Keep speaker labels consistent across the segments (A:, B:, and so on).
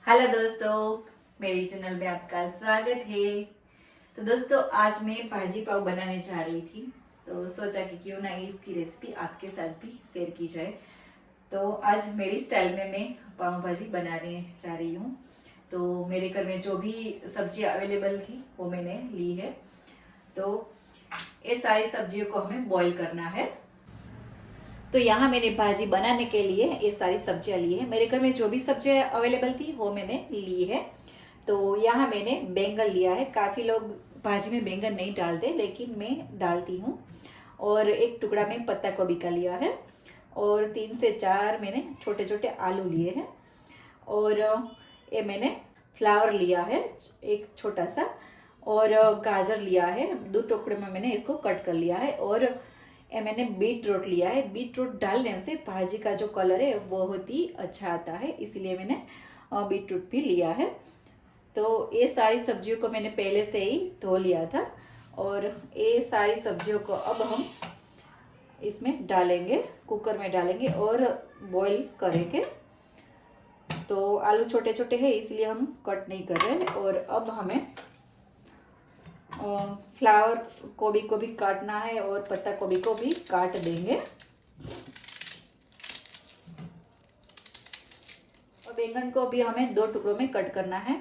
A: Hello दोस्तों, मेरी channel में आपका स्वागत है। तो दोस्तों, आज मैं भाजी पाव बनाने जा रही थी, तो सोचा कि क्यों ना इसकी रेसिपी आपके साथ भी शेयर की जाए। तो आज मेरी स्टाइल में मैं पाव भाजी बनाने जा रही हूँ। तो मेरे घर में जो भी सब्जियाँ अवेलेबल थी वो मैंने ली है। तो ये सारी सब्जियों को हमें बॉईल करना है। तो यहाँ मैंने भाजी बनाने के लिए ये सारी सब्जियां ली है। मेरे घर में जो भी सब्जियां अवेलेबल थी वो मैंने ली है। तो यहाँ मैंने बैंगन लिया है। काफ़ी लोग भाजी में बैंगन नहीं डालते, लेकिन मैं डालती हूँ। और एक टुकड़ा में पत्ता गोभी का लिया है, और 3 से 4 मैंने छोटे छोटे आलू लिए हैं। और ये मैंने फ्लावर लिया है एक छोटा सा, और गाजर लिया है। 2 टुकड़े में मैंने इसको कट कर लिया है। और ये मैंने बीट रूट लिया है। बीट रूट डालने से भाजी का जो कलर है वो बहुत ही अच्छा आता है, इसीलिए मैंने बीट रूट भी लिया है। तो ये सारी सब्जियों को मैंने पहले से ही धो लिया था, और ये सारी सब्जियों को अब हम इसमें डालेंगे, कुकर में डालेंगे और बॉईल करेंगे। तो आलू छोटे छोटे हैं, इसलिए हम कट नहीं कर रहे। और अब हमें फ्लावर गोभी को भी काटना है और पत्ता गोभी को भी काट देंगे। और बैंगन को भी हमें 2 टुकड़ों में कट करना है,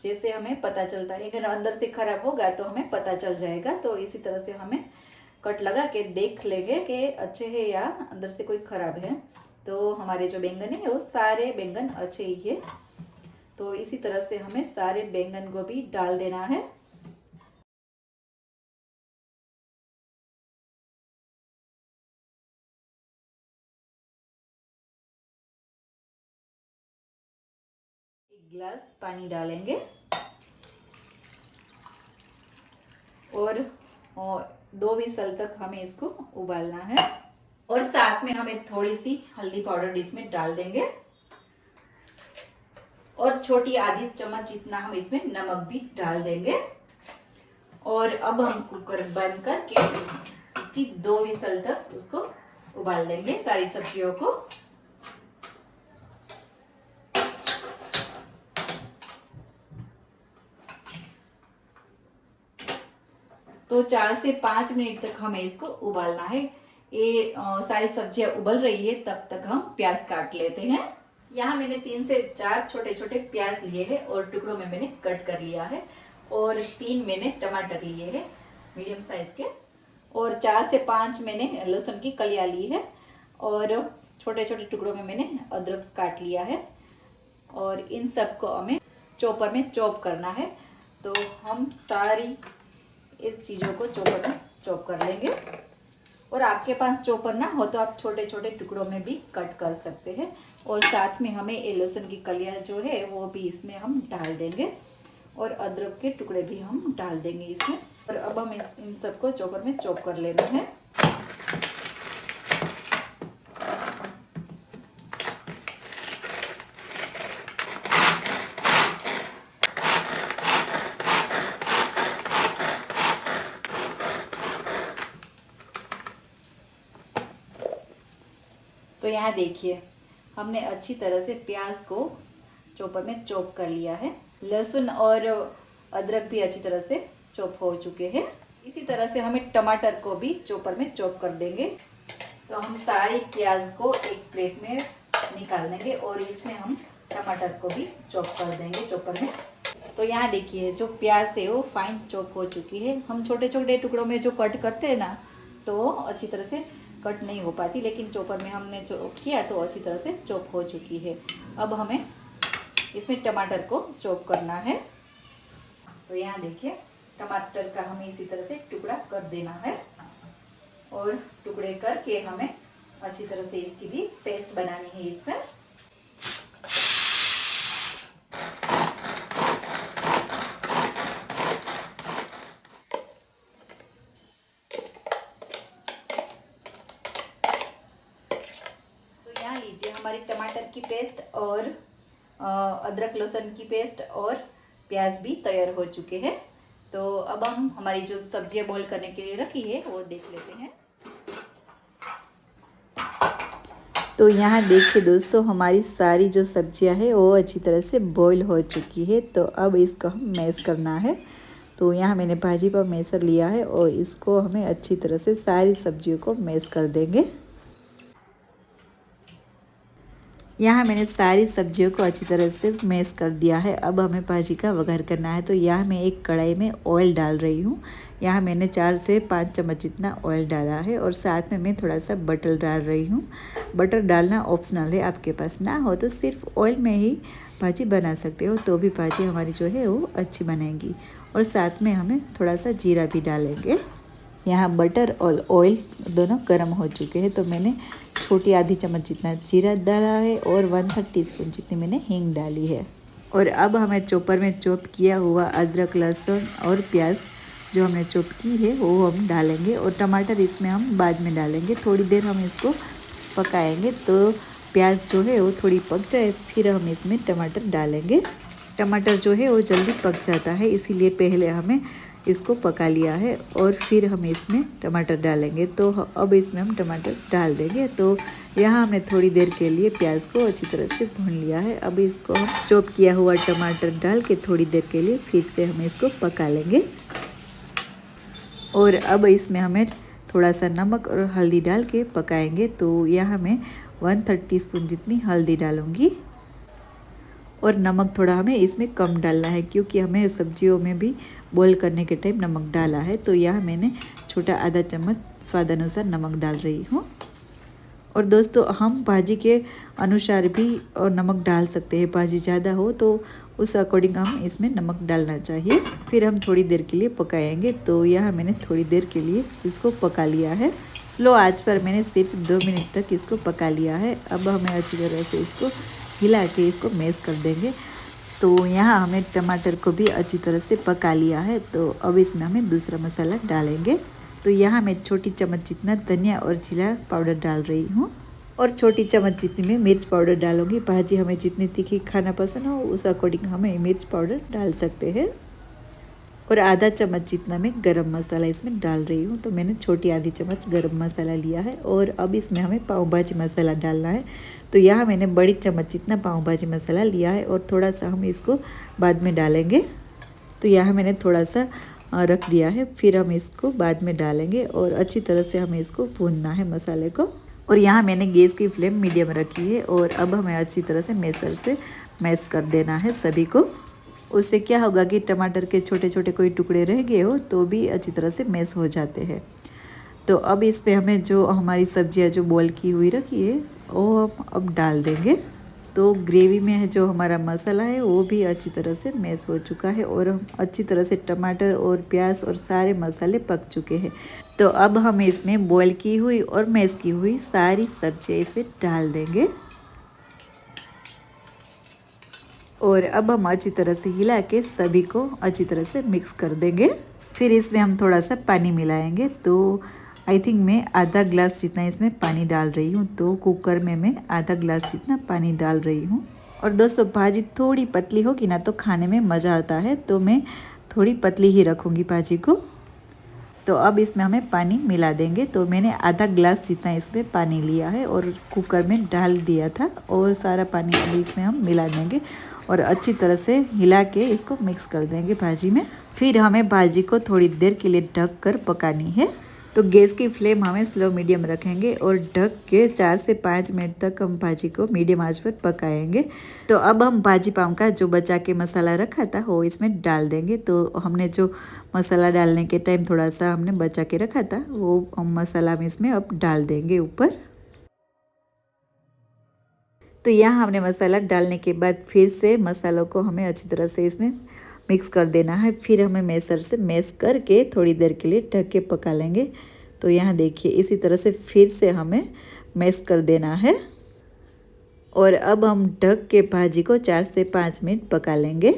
A: जैसे हमें पता चलता है। अगर अंदर से खराब होगा तो हमें पता चल जाएगा। तो इसी तरह से हमें कट लगा के देख लेंगे कि अच्छे हैं या अंदर से कोई खराब है। तो हमारे जो बैंगन है वो सारे बैंगन अच्छे ही है। तो इसी तरह से हमें सारे बैंगन को भी डाल देना है। एक गिलास पानी डालेंगे और 2 विसल तक हमें इसको उबालना है। और साथ में हमें थोड़ी सी हल्दी पाउडर इसमें डाल देंगे, और छोटी आधी चम्मच जितना हम इसमें नमक भी डाल देंगे। और अब हम कुकर बंद करके इसकी 2 विसल तक उसको उबाल लेंगे सारी सब्जियों को। तो 4 से 5 मिनट तक हमें इसको उबालना है। ये सारी सब्जियां उबल रही है, तब तक हम प्याज काट लेते हैं। यहाँ मैंने 3 से 4 छोटे छोटे प्याज लिए हैं और टुकड़ों में मैंने कट कर लिया है। और 3 मैंने टमाटर लिए हैं मीडियम साइज के, और 4 से 5 मैंने लहसुन की कलियां ली है। और छोटे छोटे टुकड़ों में मैंने अदरक काट लिया है। और इन सबको हमें चॉपर में चॉप करना है। तो हम सारी इस चीज़ों को चॉपर में चॉप कर लेंगे। और आपके पास चॉपर ना हो तो आप छोटे छोटे टुकड़ों में भी कट कर सकते हैं। और साथ में हमें ये लहसुन की कलियां जो है वो भी इसमें हम डाल देंगे, और अदरक के टुकड़े भी हम डाल देंगे इसमें। और अब हम इन सबको चॉपर में चॉप कर लेना है। तो यहाँ देखिए, हमने अच्छी तरह से प्याज को चॉपर में चॉप कर लिया है। लहसुन और अदरक भी अच्छी तरह से चॉप हो चुके हैं। इसी तरह से हमें टमाटर को भी चॉपर में चॉप कर देंगे। तो हम सारी प्याज को एक प्लेट में निकाल देंगे, और इसमें हम टमाटर को भी चॉप कर देंगे चॉपर में। तो यहाँ देखिए, जो प्याज है वो फाइन चॉप हो चुकी है। हम छोटे छोटे टुकड़ों में जो कट करते हैं ना, तो अच्छी तरह से कट नहीं हो पाती, लेकिन चॉपर में हमने चॉप किया तो अच्छी तरह से चॉप हो चुकी है। अब हमें इसमें टमाटर को चॉप करना है। तो यहाँ देखिए, टमाटर का हमें इसी तरह से टुकड़ा कर देना है, और टुकड़े करके हमें अच्छी तरह से इसकी भी पेस्ट बनानी है इसमें। तो यहाँ लीजिए, हमारी टमाटर की पेस्ट और अदरक लहसुन की पेस्ट और प्याज भी तैयार हो चुके हैं। तो अब हम हमारी जो सब्जियां बॉईल करने के लिए रखी है वो देख लेते हैं। तो यहाँ देखिए दोस्तों, हमारी सारी जो सब्जियां है वो अच्छी तरह से बॉईल हो चुकी है। तो अब इसको हम मैश करना है। तो यहाँ मैंने भाजी पाव मैशर लिया है और इसको हमें अच्छी तरह से सारी सब्जियों को मैश कर देंगे। यहाँ मैंने सारी सब्जियों को अच्छी तरह से मैश कर दिया है। अब हमें भाजी का वघार करना है। तो यहाँ मैं एक कढ़ाई में ऑयल डाल रही हूँ। यहाँ मैंने 4 से 5 चम्मच जितना ऑयल डाला है और साथ में मैं थोड़ा सा बटर डाल रही हूँ। बटर डालना ऑप्शनल है, आपके पास ना हो तो सिर्फ ऑयल में ही भाजी बना सकते हो, तो भी भाजी हमारी जो है वो अच्छी बनेगी। और साथ में हमें थोड़ा सा जीरा भी डालेंगे। यहाँ बटर और ऑयल दोनों गर्म हो चुके हैं। तो मैंने छोटी आधी चम्मच जितना जीरा डाला है और 1/3 टीस्पून जितनी मैंने हींग डाली है। और अब हमें चॉपर में चॉप किया हुआ अदरक, लहसुन और प्याज जो हमने चॉप की है वो हम डालेंगे। और टमाटर इसमें हम बाद में डालेंगे। थोड़ी देर हम इसको पकाएंगे तो प्याज जो है वो थोड़ी पक जाए, फिर हम इसमें टमाटर डालेंगे। टमाटर जो है वो जल्दी पक जाता है, इसीलिए पहले हमें इसको पका लिया है और फिर हम इसमें टमाटर डालेंगे। तो अब इसमें हम टमाटर डाल देंगे। तो यहाँ हमने थोड़ी देर के लिए प्याज को अच्छी तरह से भून लिया है। अब इसको हम चॉप किया हुआ टमाटर डाल के थोड़ी देर के लिए फिर से हम इसको पका लेंगे। और अब इसमें हमें थोड़ा सा नमक और हल्दी डाल के पकाएंगे। तो यहाँ मैं 1/3 टीस्पून जितनी हल्दी डालूँगी। और नमक थोड़ा हमें इसमें कम डालना है, क्योंकि हमें सब्जियों में भी बॉईल करने के टाइम नमक डाला है। तो यहाँ मैंने छोटा आधा चम्मच स्वाद अनुसार नमक डाल रही हूँ। और दोस्तों, हम भाजी के अनुसार भी और नमक डाल सकते हैं। भाजी ज़्यादा हो तो उस अकॉर्डिंग हम इसमें नमक डालना चाहिए। फिर हम थोड़ी देर के लिए पकाएंगे। तो यहाँ मैंने थोड़ी देर के लिए इसको पका लिया है। स्लो आंच पर मैंने सिर्फ 2 मिनट तक इसको पका लिया है। अब हमें अच्छी तरह से इसको हिला के इसको मैश कर देंगे। तो यहाँ हमें टमाटर को भी अच्छी तरह से पका लिया है। तो अब इसमें हमें दूसरा मसाला डालेंगे। तो यहाँ मैं छोटी चम्मच जितना धनिया और जीरा पाउडर डाल रही हूँ और छोटी चम्मच जितनी मैं मिर्च पाउडर डालूँगी। भाजी हमें जितनी तीखी खाना पसंद हो उस अकॉर्डिंग हमें मिर्च पाउडर डाल सकते हैं। और आधा चम्मच जितना मैं गरम मसाला इसमें डाल रही हूँ। तो मैंने छोटी आधी चम्मच गरम मसाला लिया है। और अब इसमें हमें पाव भाजी मसाला डालना है। तो यहाँ मैंने बड़ी चम्मच जितना पाव भाजी मसाला लिया है और थोड़ा सा हम इसको बाद में डालेंगे। तो यहाँ मैंने थोड़ा सा रख दिया है, फिर हम इसको बाद में डालेंगे और अच्छी तरह से हमें इसको भूनना है मसाले को। और यहाँ मैंने गैस की फ्लेम मीडियम रखी है। और अब हमें अच्छी तरह से मैशर से मैश कर देना है सभी को। उससे क्या होगा कि टमाटर के छोटे छोटे कोई टुकड़े रह गए हो तो भी अच्छी तरह से मैश हो जाते हैं। तो अब इस पे हमें जो हमारी सब्जियां जो बॉईल की हुई रखी है वो हम अब डाल देंगे। तो ग्रेवी में जो हमारा मसाला है वो भी अच्छी तरह से मैश हो चुका है और हम अच्छी तरह से टमाटर और प्याज और सारे मसाले पक चुके हैं। तो अब हम इसमें बॉईल की हुई और मैश की हुई सारी सब्जियां इसमें डाल देंगे। और अब हम अच्छी तरह से हिला के सभी को अच्छी तरह से मिक्स कर देंगे। फिर इसमें हम थोड़ा सा पानी मिलाएंगे। तो आई थिंक मैं आधा ग्लास जितना इसमें पानी डाल रही हूँ। तो कुकर में मैं आधा ग्लास जितना पानी डाल रही हूँ। और दोस्तों, भाजी थोड़ी पतली होगी ना तो खाने में मज़ा आता है, तो मैं थोड़ी पतली ही रखूँगी भाजी को। तो अब इसमें हमें पानी मिला देंगे। तो मैंने आधा ग्लास जितना इसमें पानी लिया है और कुकर में डाल दिया था और सारा पानी अभी इसमें हम मिला देंगे और अच्छी तरह से हिला के इसको मिक्स कर देंगे भाजी में। फिर हमें भाजी को थोड़ी देर के लिए ढक कर पकानी है। तो गैस की फ्लेम हमें स्लो मीडियम रखेंगे और ढक के 4 से 5 मिनट तक हम भाजी को मीडियम आंच पर पकाएंगे। तो अब हम भाजी पाव का जो बचा के मसाला रखा था वो इसमें डाल देंगे। तो हमने जो मसाला डालने के टाइम थोड़ा सा हमने बचा के रखा था वो हम मसाला में इसमें अब डाल देंगे ऊपर। तो यहाँ हमने मसाला डालने के बाद फिर से मसालों को हमें अच्छी तरह से इसमें मिक्स कर देना है। फिर हमें मैशर से मैश करके थोड़ी देर के लिए ढक के पका लेंगे। तो यहाँ देखिए इसी तरह से फिर से हमें मैश कर देना है। और अब हम ढक के भाजी को 4 से 5 मिनट पका लेंगे।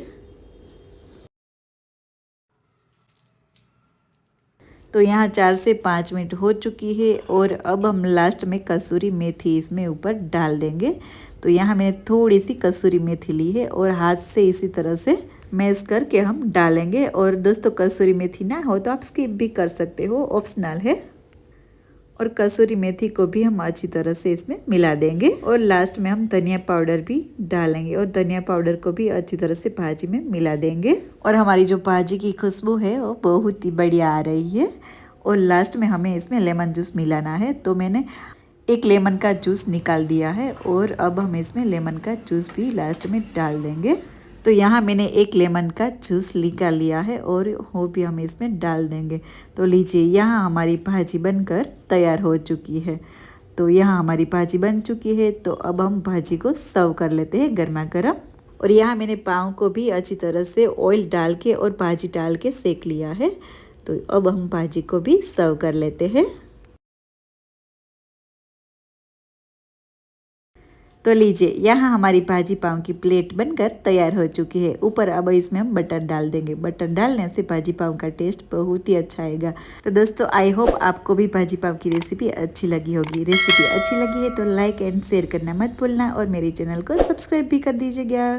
A: तो यहाँ 4 से 5 मिनट हो चुकी है और अब हम लास्ट में कसूरी मेथी इसमें ऊपर डाल देंगे। तो यहाँ मैंने थोड़ी सी कसूरी मेथी ली है और हाथ से इसी तरह से मैश करके हम डालेंगे। और दोस्तों, कसूरी मेथी ना हो तो आप स्किप भी कर सकते हो, ऑप्शनल है। और कसूरी मेथी को भी हम अच्छी तरह से इसमें मिला देंगे और लास्ट में हम धनिया पाउडर भी डालेंगे और धनिया पाउडर को भी अच्छी तरह से भाजी में मिला देंगे। और हमारी जो भाजी की खुशबू है वो बहुत ही बढ़िया आ रही है। और लास्ट में हमें इसमें लेमन जूस मिलाना है, तो मैंने एक लेमन का जूस निकाल दिया है और अब हम इसमें लेमन का जूस भी लास्ट में डाल देंगे। तो यहाँ मैंने एक लेमन का जूस निकाल लिया है और वो भी हम इसमें डाल देंगे। तो लीजिए, यहाँ हमारी भाजी बनकर तैयार हो चुकी है। तो यहाँ हमारी भाजी बन चुकी है, तो अब हम भाजी को सर्व कर लेते हैं गर्मा गर्म। और यहाँ मैंने पाव को भी अच्छी तरह से ऑयल डाल के और भाजी डाल के सेक लिया है। तो अब हम भाजी को भी सर्व कर लेते हैं। तो लीजिए, यहाँ हमारी भाजी पाव की प्लेट बनकर तैयार हो चुकी है। ऊपर अब इसमें हम बटर डाल देंगे। बटर डालने से भाजी पाव का टेस्ट बहुत ही अच्छा आएगा। तो दोस्तों, आई होप आपको भी भाजी पाव की रेसिपी अच्छी लगी होगी। रेसिपी अच्छी लगी है तो लाइक एंड शेयर करना मत भूलना और मेरे चैनल को सब्सक्राइब भी कर दीजिएगा।